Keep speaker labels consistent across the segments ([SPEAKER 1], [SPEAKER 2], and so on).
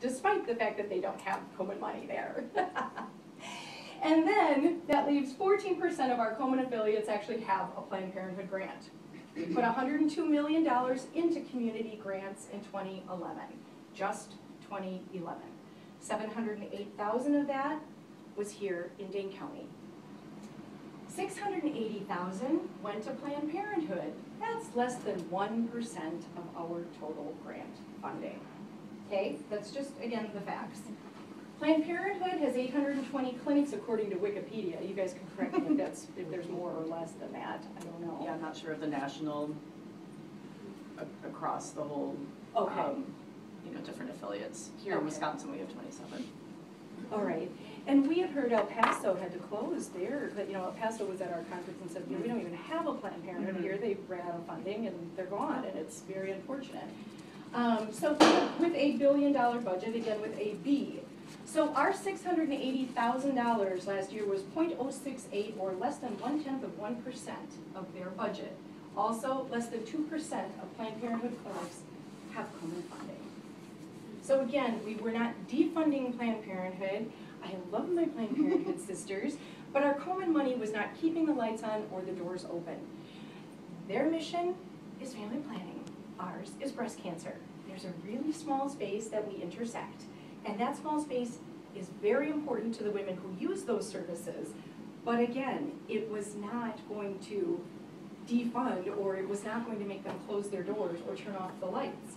[SPEAKER 1] despite the fact that they don't have Komen money there. And then that leaves 14% of our Komen affiliates actually have a Planned Parenthood grant. We put $102 million into community grants in 2011, just 2011. 708,000 of that was here in Dane County. 680,000 went to Planned Parenthood. That's less than 1% of our total grant funding. Okay, that's just, again, the facts. Planned Parenthood has 820 clinics according to Wikipedia. You guys can correct me if there's more or less than that. I don't know.
[SPEAKER 2] Yeah, I'm not sure of the national, across the whole,
[SPEAKER 1] Okay.
[SPEAKER 2] Different affiliates. Here in Wisconsin, we have 27.
[SPEAKER 1] All right. And we had heard El Paso had to close their, El Paso was at our conference and said, we don't even have a Planned Parenthood here. They ran out of funding and they're gone, and it's very unfortunate. So with $8 billion budget, again with a B. So our $680,000 last year was 0.068, or less than 0.1% of their budget. Also, less than 2% of Planned Parenthood clinics have Komen funding. So again, we were not defunding Planned Parenthood. I love my Planned Parenthood sisters, but our Komen money was not keeping the lights on or the doors open. Their mission is family planning. Ours is breast cancer. There's a really small space that we intersect, and that small space is very important to the women who use those services. But again, it was not going to defund, or it was not going to make them close their doors or turn off the lights.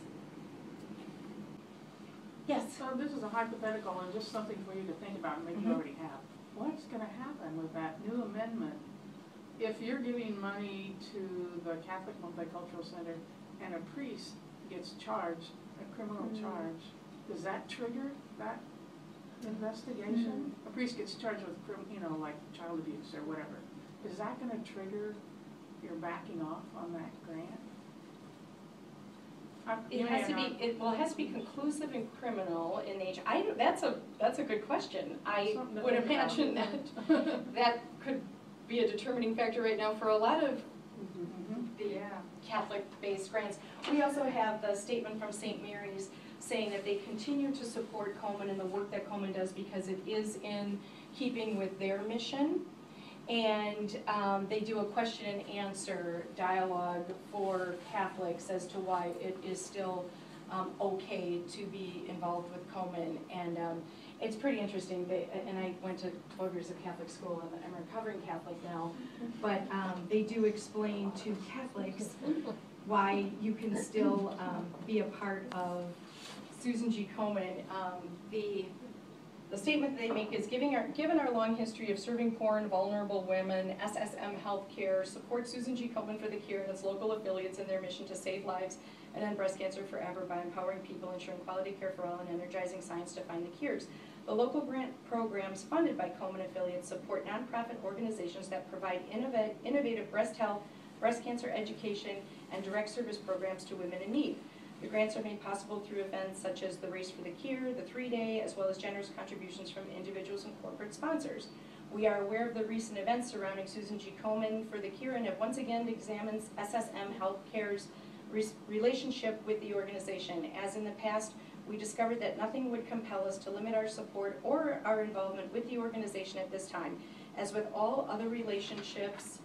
[SPEAKER 1] Yes?
[SPEAKER 3] So this is a hypothetical and just something for you to think about, maybe you already have. What's going to happen with that new amendment if you're giving money to the Catholic Multicultural Center and a priest gets charged, a criminal charge? Does that trigger that investigation? A priest gets charged with, like child abuse or whatever. Is that going to trigger your backing off on that grant?
[SPEAKER 1] It has to be. It has to be conclusive and criminal in nature. That's a good question. I would imagine that could be a determining factor right now for a lot of the Catholic-based grants. We also have the statement from St. Mary's saying that they continue to support Komen and the work that Komen does because it is in keeping with their mission. And they do a question and answer dialogue for Catholics as to why it is still okay to be involved with Komen. And it's pretty interesting. And I went to 12 years of Catholic school, and I'm a recovering Catholic now. But they do explain to Catholics why you can still be a part of Susan G. Komen. The statement they make is, given our long history of serving poor and vulnerable women, SSM Healthcare supports Susan G. Komen for the Cure and its local affiliates in their mission to save lives and end breast cancer forever by empowering people, ensuring quality care for all, and energizing science to find the cures. The local grant programs funded by Komen affiliates support nonprofit organizations that provide innovative breast health, breast cancer education, and direct service programs to women in need. The grants are made possible through events such as the Race for the Cure, the 3-Day, as well as generous contributions from individuals and corporate sponsors. We are aware of the recent events surrounding Susan G. Komen for the Cure and have once again examined SSM Healthcare's relationship with the organization. As in the past, we discovered that nothing would compel us to limit our support or our involvement with the organization at this time. As with all other relationships,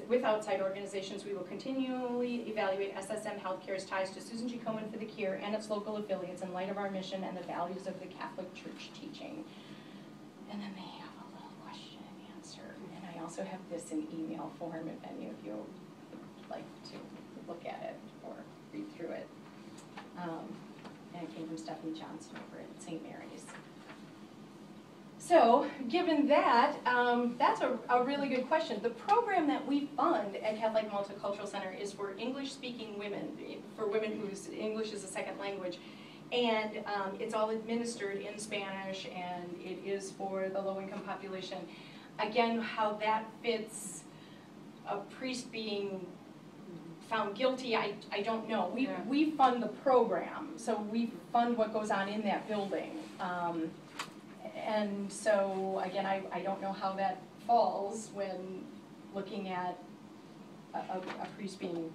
[SPEAKER 1] with outside organizations, we will continually evaluate SSM Healthcare's ties to Susan G. Komen for the Cure and its local affiliates in light of our mission and the values of the Catholic Church teaching. And then they have a little question and answer. And I also have this in email form if any of you would like to look at it or read through it. And it came from Stephanie Johnson over at St. Mary's. So, given that, that's a really good question. The program that we fund at Catholic Multicultural Center is for English-speaking women, for women whose English is a second language. And it's all administered in Spanish, and it is for the low-income population. Again, how that fits a priest being found guilty, I don't know. We fund the program, so we fund what goes on in that building. And so, again, I don't know how that falls when looking at a priest being